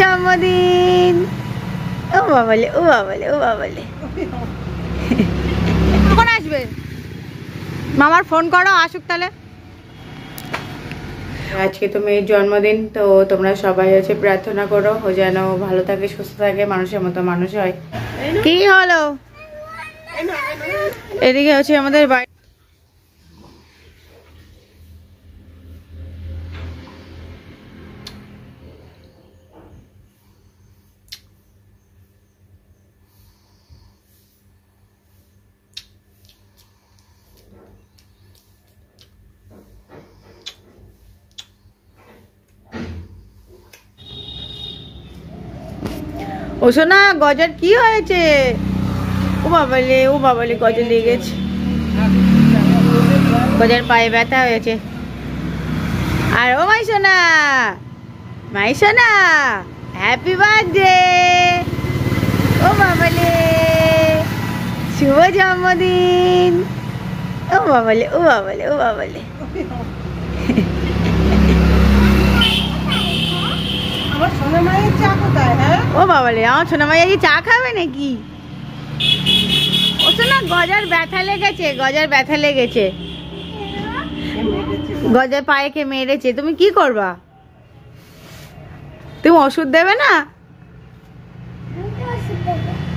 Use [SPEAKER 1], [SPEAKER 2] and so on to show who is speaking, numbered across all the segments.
[SPEAKER 1] জন্মদিন। ও বাবালে, ও বাবালে, ও বাবালে। কখন আসবে? মামার ফোন করো, আসুক তাহলে। আজকে তো মেয়ের জন্মদিন, তো তোমরা সবাই হচ্ছে প্রার্থনা করো ও যেন ভালো থাকে, সুস্থ থাকে, মানুষের মতো মানুষ হয়। কি হলো? এদিকে হচ্ছে আমাদের বাড়ি। ও সোনা, গজার কি হয়েছে? ও বাবালে গজা লেগেছে, গজার পায়ে ব্যথা হয়েছে। আর ও মাই সোনা, হ্যাপি বার্থডে। ও বাবালে, শুভ জন্মদিন। ও বাবালে, ও বাবালে, ও বাবালে। ও বাবালে, আমার সোনা মাইয়া কি চা খাবে নাকি? ও সোনা, গজার ব্যথা লেগেছে, গজার ব্যথা লেগেছে, গজার পায়ে কে মেরেছে। তুমি কি করবা? তুমি ওষুধ দেবে না?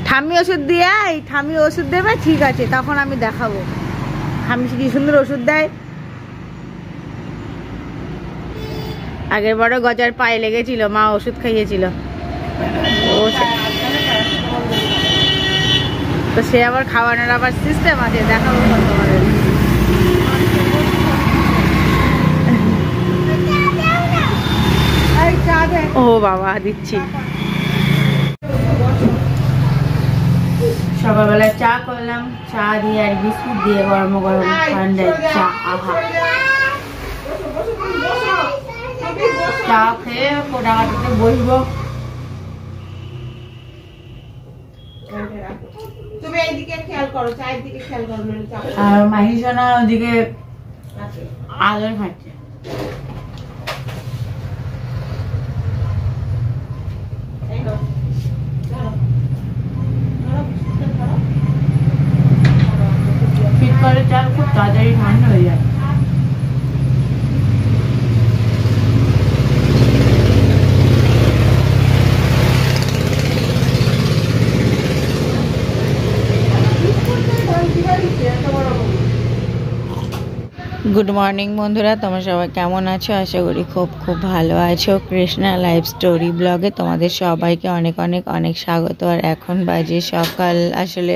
[SPEAKER 1] ঠাম্মি ওষুধ দিয়ে আয়, ঠাম্মি ওষুধ দেবে, ঠিক আছে, তখন আমি দেখাবো ঠাম্মি কি সুন্দর ওষুধ দেয়। আগের বড় গজার পায়ে লেগেছিল, মা ওষুধ খাইয়েছিল। তো সে আবার খাওয়ানোর আবার সিস্টেম আছে, দেখাবো তোমাদের। ও বাবা, দিচ্ছি। সকালবেলা চা করলাম, চা দিয়ে আর বিস্কুট দিয়ে, গরম গরম ঠান্ডা চা। আহা, চা খেয়ে কোটাঘাটিতে বসবো। আর মাহিসোনা ওদিকে আদর খাচ্ছে। শীতকালে চাল খুব তাড়াতাড়ি ঠান্ডা হয়ে যায়। গুড মর্নিং বন্ধুরা, তোমরা সবাই কেমন আছো? আশা করি খুব খুব ভালো আছো। কৃষ্ণা লাইফ স্টোরি ব্লগে তোমাদের সবাইকে অনেক অনেক অনেক স্বাগত। আর এখন বাজে সকাল, আসলে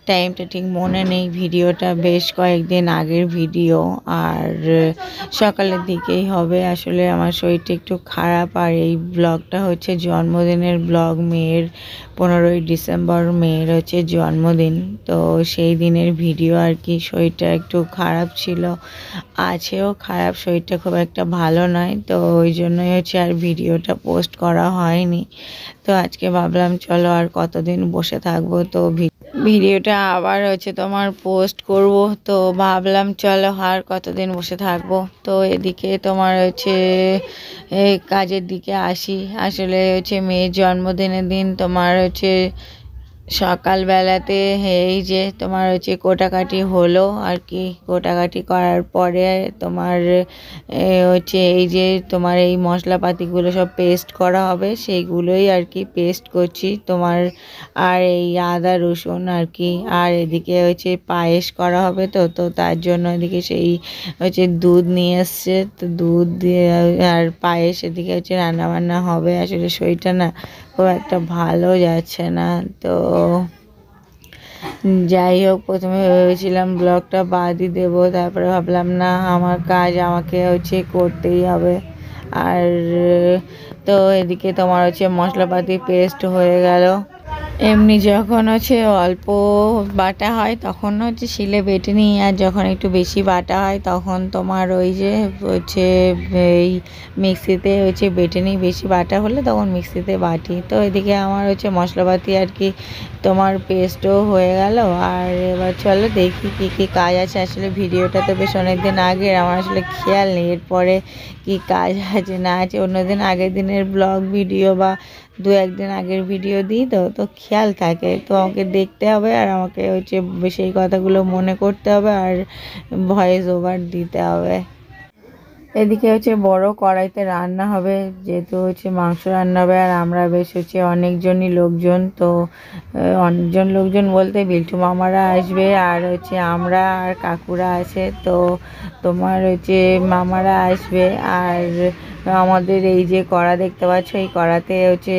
[SPEAKER 1] টাইমটা ঠিক মনে নেই, ভিডিওটা বেশ কয়েকদিন আগের ভিডিও, আর সকালের দিকেই হবে। আসলে আমার শরীরটা একটু খারাপ, আর এই ব্লগটা হচ্ছে জন্মদিনের ব্লগ। মেয়ের 15ই ডিসেম্বর মেয়ের হচ্ছে জন্মদিন, তো সেই দিনের ভিডিও আর কি। শরীরটা একটু খারাপ ছিল, আছেও খারাপ, শরীরটা খুব একটা ভালো নয়, তো ওই জন্যই হচ্ছে আর ভিডিওটা পোস্ট করা হয়নি। তো আজকে ভাবলাম চলো আর কতদিন বসে থাকবো, তো ভিডিওটা আবার হচ্ছে তোমার পোস্ট করব। তো ভাবলাম চলো আর কতদিন বসে থাকবো। তো এদিকে তোমার হচ্ছে কাজের দিকে আসি। আসলে হচ্ছে মেয়ের জন্মদিনের দিন তোমার হচ্ছে সকালবেলাতে এই যে তোমার হচ্ছে কোটাকাটি হলো আর কি। কোটাকাটি করার পরে তোমার হচ্ছে এই যে তোমার এই মশলাপাতিগুলো সব পেস্ট করা হবে, সেইগুলোই আর কি পেস্ট করছি তোমার। আর এই আদা রসুন আর কি। আর এদিকে হচ্ছে পায়েস করা হবে, তো তো তার জন্য এদিকে সেই হচ্ছে দুধ নিয়ে এসছে, তো দুধ দিয়ে আর পায়েস এদিকে হচ্ছে রান্নাবান্না হবে। আসলে শরীরটা না খুব একটা ভালো যাচ্ছে না, তো যাই হোক, প্রথমে ভেবেছিলাম ব্লগটা বাদই দেবো, তারপরে ভাবলাম না, আমার কাজ আমাকে হচ্ছে করতেই হবে। আর তো এদিকে তোমার হচ্ছে মশলাপাতি পেস্ট হয়ে গেল। এমনি যখন হচ্ছে অল্প বাটা হয় তখন হচ্ছে শিলে বেটে নিই, আর যখন একটু বেশি বাটা হয় তখন তোমার ওই যে হচ্ছে এই মিক্সিতে হচ্ছে বেটে নিই। বেশি বাটা হলে তখন মিক্সিতে বাটি। তো এদিকে আমার হচ্ছে মশলাপাতি আর কি তোমার পেস্টও হয়ে গেল। আর এবার চলো দেখি কী কী কাজ আছে। আসলে ভিডিওটা তো বেশ অনেক দিন আগের, আমার আসলে খেয়াল নেই এরপরে কী কাজ আছে না আছে। অন্যদিন আগের দিনের ব্লগ ভিডিও বা দু একদিন আগের ভিডিও দিই, তো তো খেয়াল থাকে। তো আমাকে দেখতে হবে আর আমাকে হচ্ছে সেই কথাগুলো মনে করতে হবে আর ভয়েস ওভার দিতে হবে। এদিকে হচ্ছে বড় কড়াইতে রান্না হবে, যেহেতু হচ্ছে মাংস রান্না হবে। আর আমরা বেশ হচ্ছে অনেকজনই লোকজন। তো অনেকজন লোকজন বলতে বিল্টু মামারা আসবে, আর হচ্ছে আমরা আর কাকুরা আছে। তো তোমার হচ্ছে মামারা আসবে। আর আমাদের এই যে কড়া দেখতে পাচ্ছ, এই কড়াতে হচ্ছে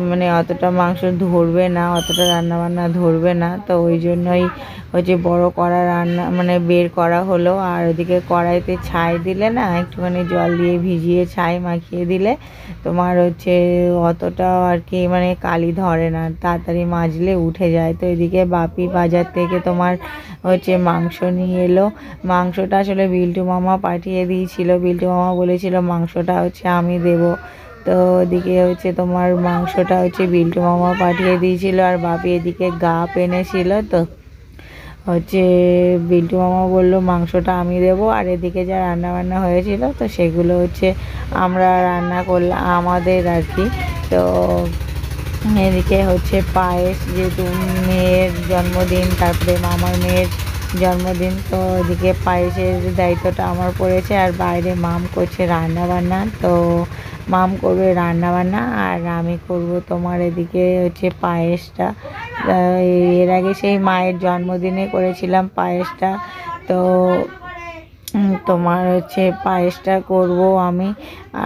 [SPEAKER 1] মানে অতটা মাংস ধরবে না, অতটা রান্নাবান্না ধরবে না। তো ওই জন্যই হচ্ছে বড় কড়া রান্না মানে বের করা হলো। আর ওদিকে কড়াইতে ছাই দিলে না, একটুখানি জল দিয়ে ভিজিয়ে ছাই মাখিয়ে দিলে তোমার হচ্ছে অতটা আর কি মানে কালি ধরে না, তাড়াতাড়ি মাজলে উঠে যায়। তো এদিকে বাপি বাজার থেকে তোমার হচ্ছে মাংস নিয়ে এলো। মাংসটা আসলে বিল্টু মামা পাঠিয়ে দিয়েছিল, বিল্টু মামা বলেছিল মাংসটা হচ্ছে আমি দেবো। তো এদিকে হচ্ছে তোমার মাংসটা হচ্ছে বিল্টু মামা পাঠিয়ে দিয়েছিল, আর বাপি এদিকে গাপ এনেছিল। তো হচ্ছে বিল্টু মামা বললো মাংসটা আমি দেবো, আর এদিকে যা রান্না বান্না হয়েছিল তো সেগুলো হচ্ছে আমরা রান্না করলাম আমাদের আর কি। তো এদিকে হচ্ছে পায়েস, যেহেতু মেয়ের জন্মদিন, তারপরে মামার মেয়ের জন্মদিন, তো এদিকে পায়েসের দায়িত্বটা আমার পড়েছে। আর বাইরে মাম করছে রান্না বান্না। তো মাম করবে রান্না বান্না আর আমি করব তোমার এদিকে হচ্ছে পায়েসটা। এর আগে সেই মায়ের জন্মদিনে করেছিলাম পায়েসটা। তো তোমার হচ্ছে পায়েসটা করব আমি।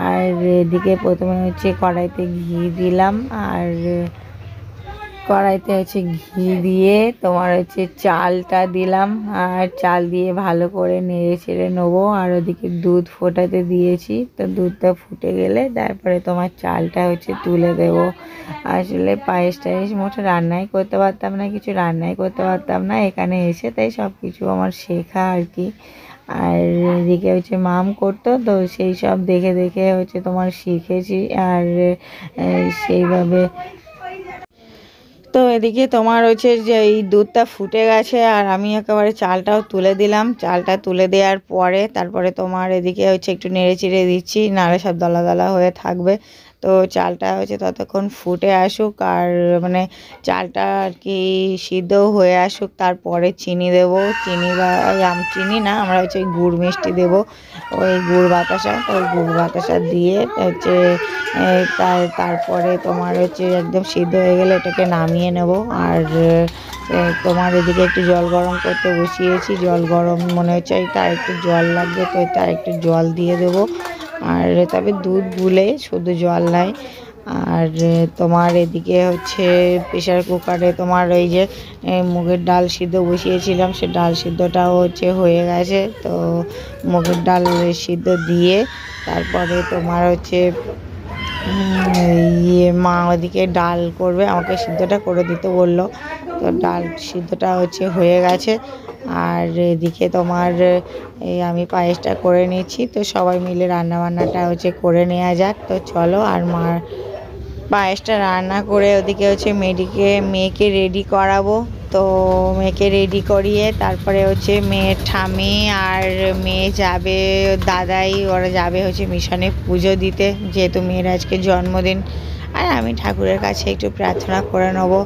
[SPEAKER 1] আর এদিকে প্রথমে হচ্ছে কড়াইতে ঘি দিলাম, আর কড়াইতে হচ্ছে ঘি দিয়ে তোমার হচ্ছে চালটা দিলাম, আর চাল দিয়ে ভালো করে নেড়ে ছেড়ে নেবো। আর ওদিকে দুধ ফোটাতে দিয়েছি, তো দুধটা ফুটে গেলে তারপরে তোমার চালটা হচ্ছে তুলে দেবো। আসলে পায়েস টায়েস মোটে রান্নাই করতে পারতাম না, কিছু রান্নাই করতে পারতাম না, এখানে এসে তাই সব কিছু আমার শেখা আর কি। আর এদিকে হচ্ছে মাম করতো, তো সেই সব দেখে দেখে হচ্ছে তোমার শিখেছি। আর সেইভাবে তো এদিকে তোমার হচ্ছে যে এই দুধটা ফুটে গেছে, আর আমি একেবারে চালটাও তুলে দিলাম। চালটা তুলে দেওয়ার পরে তারপরে তোমার এদিকে হচ্ছে একটু নেড়ে চেড়ে দিচ্ছি, নাড়ে সব দলা দলা হয়ে থাকবে। তো চালটা হচ্ছে ততক্ষণ ফুটে আসুক, আর মানে চালটা আর কি সিদ্ধও হয়ে আসুক। তারপরে চিনি দেবো, চিনি বা চিনি না, আমরা হচ্ছে গুড় মিষ্টি দেবো, ওই গুড় বাতাসা। তো ওই গুড় বাতাসা দিয়ে হচ্ছে তারপরে তোমার হচ্ছে একদম সিদ্ধ হয়ে গেলে এটাকে নামিয়ে নেব। আর তোমার এদিকে একটু জল গরম করতে বসিয়েছি, জল গরম মনে হচ্ছে তার একটু জল লাগবে, তো তার একটু জল দিয়ে দেবো। আর তবে দুধ গুলে শুধু জল নাই। আর তোমার এদিকে হচ্ছে প্রেশার কুকারে তোমার ওই যে মুগের ডাল সিদ্ধ বসিয়েছিলাম, সে ডাল সিদ্ধটাও হচ্ছে হয়ে গেছে। তো মুগের ডাল সিদ্ধ দিয়ে তারপরে তোমার হচ্ছে মা ওদিকে ডাল করবে, আমাকে সিদ্ধটা করে দিতে বললো। তো ডাল সিদ্ধটা হচ্ছে হয়ে গেছে। আর এদিকে তোমার আমি পায়েসটা করে নিচ্ছি। তো সবাই মিলে রান্নাবান্নাটা হচ্ছে করে নেওয়া যাক। তো চলো, আর মার পায়েসটা রান্না করে ওদিকে হচ্ছে মেয়েকে রেডি করাবো। তো মেয়েকে রেডি করিয়ে তারপরে হচ্ছে মেয়ের ঠামি আর মেয়ে যাবে, দাদাই ওরা যাবে হচ্ছে মিশনে পুজো দিতে, যেহেতু মেয়ের আজকে জন্মদিন। আর আমি ঠাকুরের কাছে একটু প্রার্থনা করে নেবো।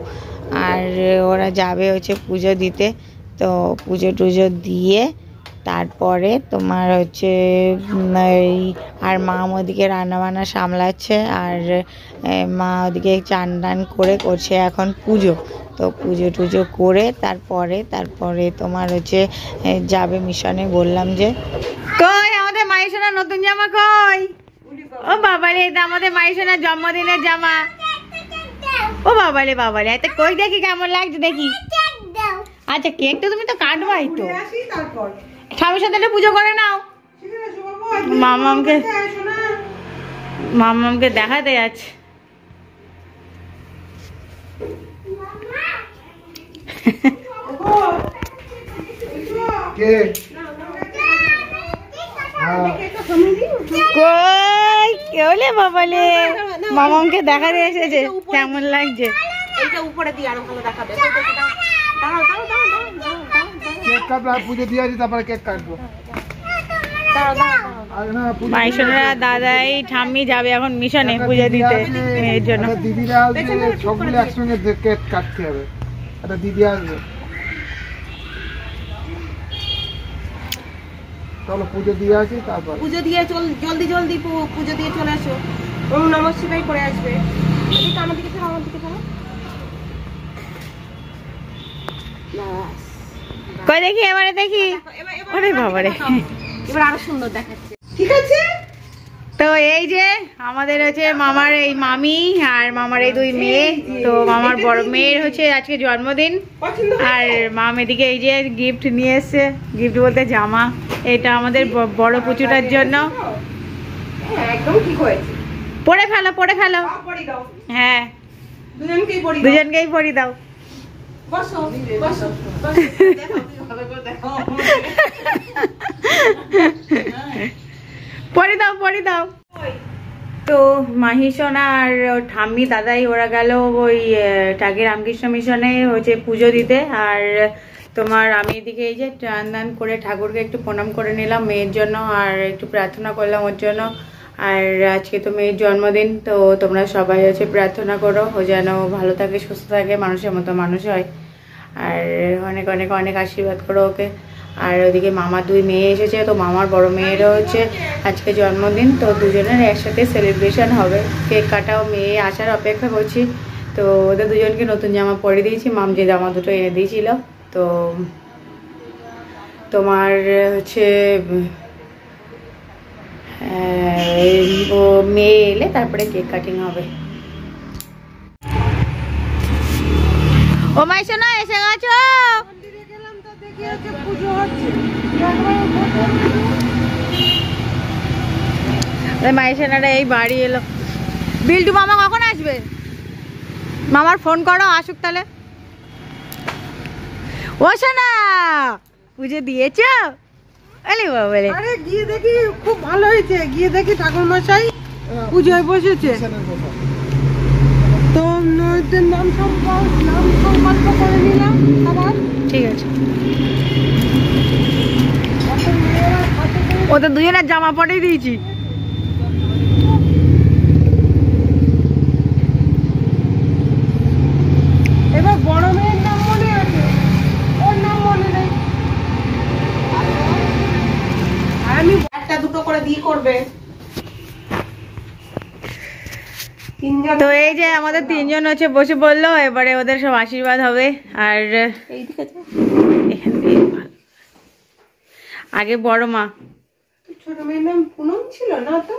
[SPEAKER 1] আর ওরা যাবে হচ্ছে পুজো দিতে। তো পুজো টুজো দিয়ে তারপরে তোমার হচ্ছে এই আর মা ওদিকে রান্নাবান্না সামলাচ্ছে, আর মা ওদিকে চান টান করে করছে এখন পুজো। তো পুজো টুজো করে তারপরে তোমার হচ্ছে যাবে মিশনে। বললাম যে কই আমাদের মায়ের সোনার নতুন জামা কই? ও বাবারে, এটা আমাদের মায়ের সোনার জন্মদিনের জামা। ও বাবারে বাবারে, এটা কই দেখি কেমন লাগছে দেখি। আচ্ছা কেকটা তুমি তো কাটবাই, তো ঠাকুরের সাথে পুজো করে নাও। মামামকে দেখাতে যাচ্ছে। বাবালে মামাকে দেখাতে এসেছে, কেমন লাগছে? মাইশোনারা দাদাই ঠাম্মি যাবে এখন মিশনে পুজো দিতে মেয়ের জন্য।
[SPEAKER 2] দিদিরা আসবে, সবগুলো একসঙ্গে কেক কাটতে হবে। একটা দিদি আসবে, চলো পুজো দিয়ে আসি, তারপর
[SPEAKER 3] পুজো দিয়ে জলদি জলদি পুজো দিয়ে চলে আসো। ওম নমঃ শিবায় করে আসবে। এদিকে আমার দিকে ফেরো, আমার দিকে ফেরো।
[SPEAKER 1] কই দেখি, এবারে দেখি। ওরে বাবারে,
[SPEAKER 3] এবার আরো সুন্দর দেখাচ্ছে। ঠিক আছে,
[SPEAKER 1] তো এই যে আমাদের হচ্ছে মামার এই মামি আর মামার এই দুই মেয়ে। তো মামার বড় মেয়ের হচ্ছে আজকে জন্মদিন, আর মাম এদিকে এই যে গিফট নিয়ে এসছে। গিফট বলতে জামা, এটা আমাদের বড় পুচুটার জন্য।
[SPEAKER 3] একদম ঠিক হয়েছে।
[SPEAKER 1] পরে ফেলো, পরে ফেলো। হ্যাঁ, দুজনকেই পরি দাও।
[SPEAKER 3] বসো বসো
[SPEAKER 1] পরি দাও, পরি দাও। তো মাহিসোনা আর ঠাম্মি দাদাই ওরা গেল ওই টাকি রামকৃষ্ণ মিশনে হচ্ছে পুজো দিতে। আর তোমার আমি এদিকে এই যে টান দান করে ঠাকুরকে একটু প্রণাম করে নিলাম মেয়ের জন্য, আর একটু প্রার্থনা করলাম ওর জন্য। আর আজকে তো মেয়ের জন্মদিন, তো তোমরা সবাই হচ্ছে প্রার্থনা করো ও যেন ভালো থাকে, সুস্থ থাকে, মানুষের মতো মানুষ হয়। আর অনেক অনেক অনেক আশীর্বাদ করো ওকে। আর ওদিকে মামার দুই মেয়ে এসেছে, তো মামার বড় মেয়েরও হচ্ছে আজকে জন্মদিন, তো দুজনের একসাথে সেলিব্রেশন হবে। কেক কাটাও, মেয়ে আসার অপেক্ষা করছি। তো ওদের দুজনকে নতুন জামা পরে দিয়েছি, মাম যে জামা দুটো এনে দিয়েছিল। তো তোমার হচ্ছে ও মেয়ে এলে তারপরে কেক কাটিং হবে। ও মাইশোনা এসে গেছো? মাইশোনারা এই বাড়ি এলো। বিল্টু মামা কখন আসবে? মামার ফোন করো, আসুক তাহলে। ও সোনা, পুজো দিয়েছো? আরে বাবারে,
[SPEAKER 3] আরে গিয়ে দেখি খুব ভালো হয়েছে। গিয়ে দেখি ঠাকুর মশাই পুজোয় বসেছে। তো নাম সংকল্প করে নিলাম আবার।
[SPEAKER 1] ঠিক আছে, ওদের দুজনের জামা পরেই দিয়েছি।
[SPEAKER 3] এবার বড় মেয়ের নাম মনে আছে, ওর নাম মনে নেই। আমি একটা দুটো করে দিয়ে করবে।
[SPEAKER 1] তো এই যে আমাদের তিনজন হচ্ছে বসে পড়লো, এবারে ওদের সব আশীর্বাদ হবে। আর আগে বড় মা,
[SPEAKER 3] ছোট মেয়ের নাম পুনম ছিল না তো?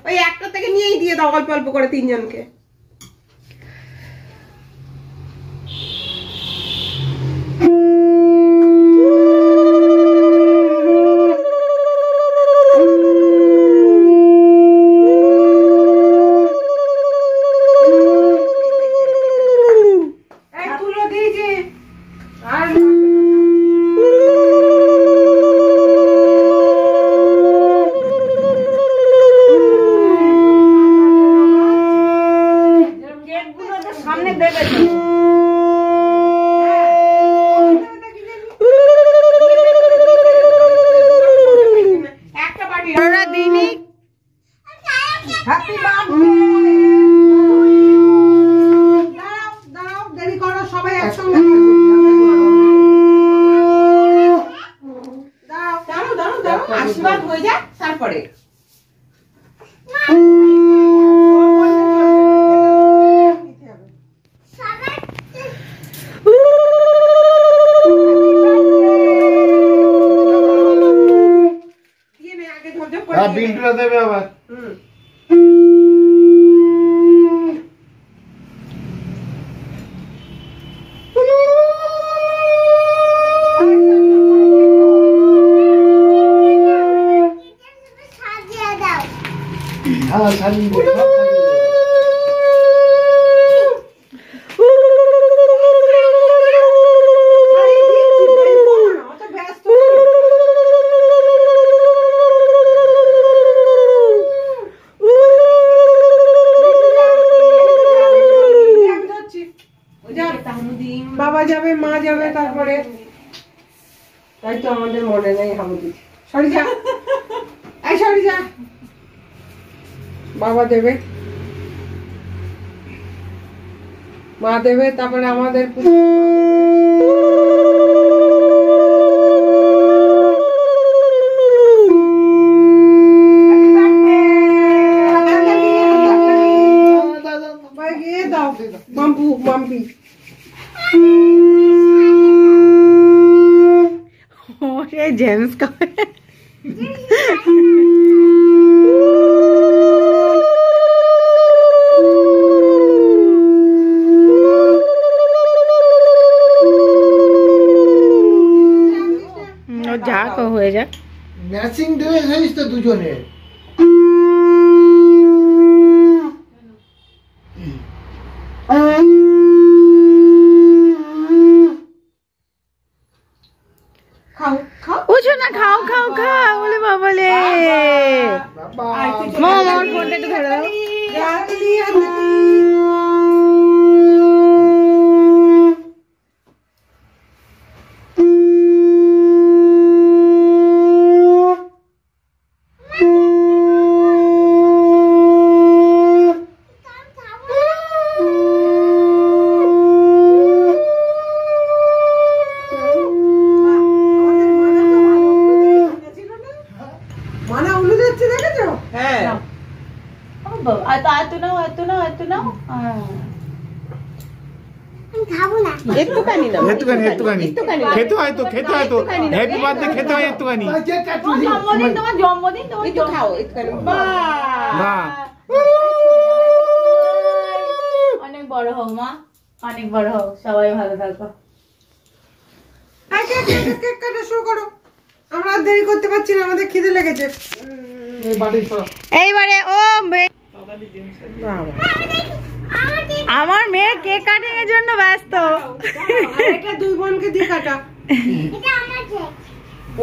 [SPEAKER 3] ওই একটা থেকে নিয়েই দিয়ে দাও অল্প অল্প করে তিনজনকে। আশীর্বাদ হয়ে যাক তারপরে।
[SPEAKER 2] দুটো দেবে আবার। হ্যাঁ সাজিয়ে দে, সব সাজিয়ে দে।
[SPEAKER 3] বাবা যাবে, মা যাবে, তারপরে তাই তো আমাদের মনে নেই হামুদি। সরি যা, এই সরি যা। বাবা দেবে, মা দেবে, তারপরে আমাদের দাও মাম্পু মাম্পি।
[SPEAKER 1] ওরে জেমস কবে যাক হয়ে যাক।
[SPEAKER 2] ম্যাচিং ড্রেস হয়েছে তো দুজনের।
[SPEAKER 1] উঠো না, খাও খাও খাও, বলে বাবালে মা আমার ফোনটা একটু ধরে দাও।
[SPEAKER 3] একটুখানি না,
[SPEAKER 2] একটুখানি খেতে হয় তো, খেতে হয় তো, হ্যাপি বার্থডে খেতে হয় একটুখানি।
[SPEAKER 1] তোমার জন্মদিন, তোমার
[SPEAKER 3] একটু খাও একটুখানি।
[SPEAKER 2] বাহ,
[SPEAKER 1] অনেক বড় হোক মা, অনেক বড় হোক, সবাই ভালো থাকো।
[SPEAKER 3] কেক কাটা শুরু করো, আমরা আর দেরি করতে পারছি না, আমাদের খিদে লেগেছে।
[SPEAKER 1] এইবারে ও আমার মেয়ে কেক কাটিং এর জন্য ব্যস্ত।
[SPEAKER 3] এটা দুই বোনকে দিয়ে কাটা।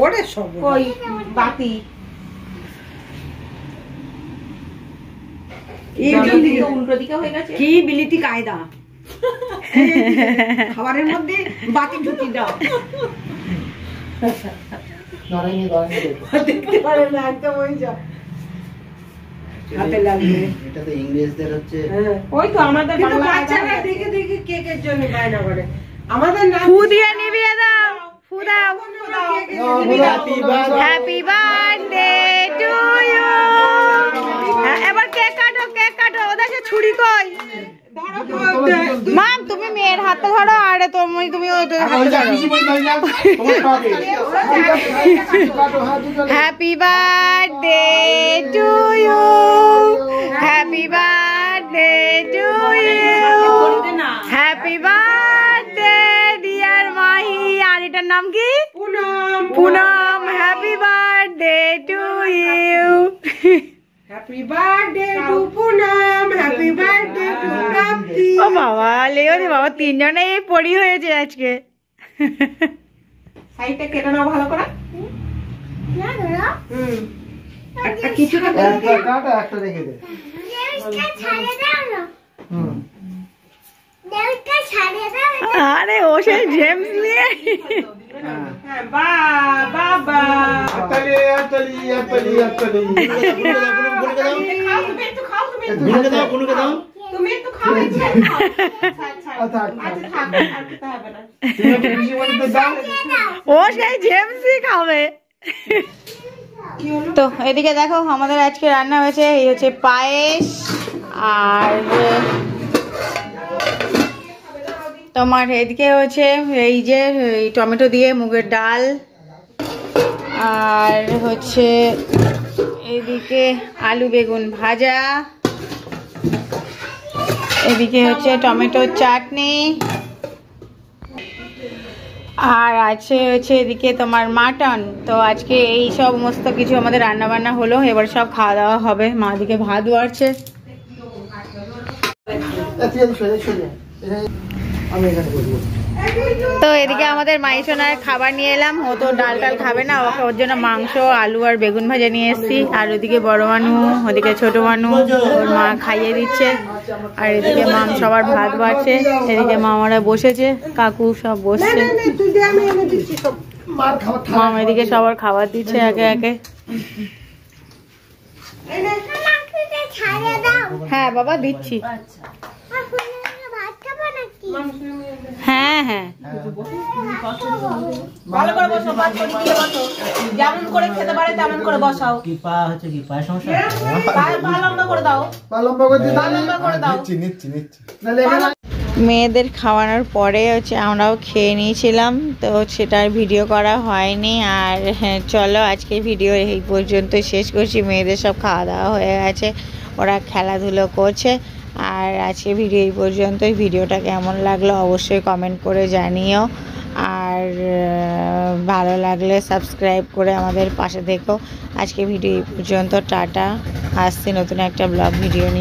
[SPEAKER 3] ওরে সব
[SPEAKER 1] কই বাতি উল্টো দিকে হয়ে গেছে।
[SPEAKER 3] কি বিলিতি কায়দা, খাবারের মধ্যে বাতি ঢুকি দাও। দেখতে পারে না একদম, ওই যা হাতে লাগবে।
[SPEAKER 2] এটা তো ইংরেজদের হচ্ছে।
[SPEAKER 3] ওই তো আমাদের বাচ্চারা দেখে দেখে কেকের জন্য বায়না করে। আমাদের না
[SPEAKER 1] ফু দিয়ে নিভিয়ে দাও, ফু দাও। Happy birthday to you. এবার কেক কাটো, কেক কাটো। ওদের ছুরি কই? মাম তুমি মেয়ের হাতে ধরো, আরে তুমি happy birthday to you, happy birthday to you, happy birthday dear Mahi. আর এটার নাম কি?
[SPEAKER 3] Punam.
[SPEAKER 1] Punam. Happy birthday to you.
[SPEAKER 3] Happy birthday to Punam, happy birthday to Prapti.
[SPEAKER 1] ও বাবা, লেও রে বাবা, তিনজনে পড়ি হয়েছে আজকে।
[SPEAKER 3] সাইডটা কেটে নাও ভালো করে। একটা কিছুটা
[SPEAKER 2] একটা রেখে দে।
[SPEAKER 1] আরে ও সেই জেমস নিয়ে।
[SPEAKER 3] বাবা তুমি একটু খাও।
[SPEAKER 1] ও সেই জেমসই খাবে। তো এদিকে দেখো, আমাদের আজকে রান্না হয়েছে, এই হচ্ছে পায়েস, আর তোমার এদিকে হচ্ছে এই যে টমেটো দিয়ে মুগের ডাল, আর হচ্ছে এদিকে আলু বেগুন ভাজা, এদিকে হচ্ছে টমেটোর চাটনি, আর আছে হচ্ছে এদিকে তোমার মাটন। তো আজকে এই সমস্ত কিছু আমাদের রান্না বান্না হলো, এবার সব খাওয়া দাওয়া হবে। মা দিকে ভাত বাড়ছে। তো এদিকে আমাদের মাইসোনার খাবার নিয়ে এলাম। ও তো ডাল টাল খাবে না, ওর জন্য মাংস, আলু আর বেগুন ভাজা নিয়ে এসেছি। আর ওদিকে বড় মানু, ওদিকে ছোট মানু, ওর মা খাইয়ে দিচ্ছে। আর এদিকে মাম সবার ভাত বাড়ছে। এদিকে মামারা বসেছে, কাকু সব বসছে। মাম এদিকে সবার খাবার দিচ্ছে একে একে। হ্যাঁ বাবা দিচ্ছি। হ্যাঁ হ্যাঁ
[SPEAKER 4] ভালো করে বসো, যেমন করে খেতে পারে তেমন করে বসাও।
[SPEAKER 5] কি পা হচ্ছে কি পায়ের সমস্যা?
[SPEAKER 4] পা লম্বা করে দাও,
[SPEAKER 2] পা লম্বা করে দিতে
[SPEAKER 4] পা লম্বা করে দাও।
[SPEAKER 2] নাহলে এখানে
[SPEAKER 1] মেয়েদের খাওয়ানোর পরে হচ্ছে আমরাও খেয়ে নিয়েছিলাম, তো সেটার ভিডিও করা হয়নি। আর হ্যাঁ, চলো আজকে ভিডিও এই পর্যন্ত শেষ করছি। মেয়েদের সব খাওয়া দাওয়া হয়ে গেছে, ওরা খেলাধুলো করছে। আর আজকে ভিডিও এই পর্যন্তই। ভিডিওটা কেমন লাগলো অবশ্যই কমেন্ট করে জানিও। আর ভালো লাগলে সাবস্ক্রাইব করে আমাদের পাশে থেকো। আজকে ভিডিও এই পর্যন্ত, টাটা। আসছি নতুন একটা ব্লগ ভিডিও নিয়ে।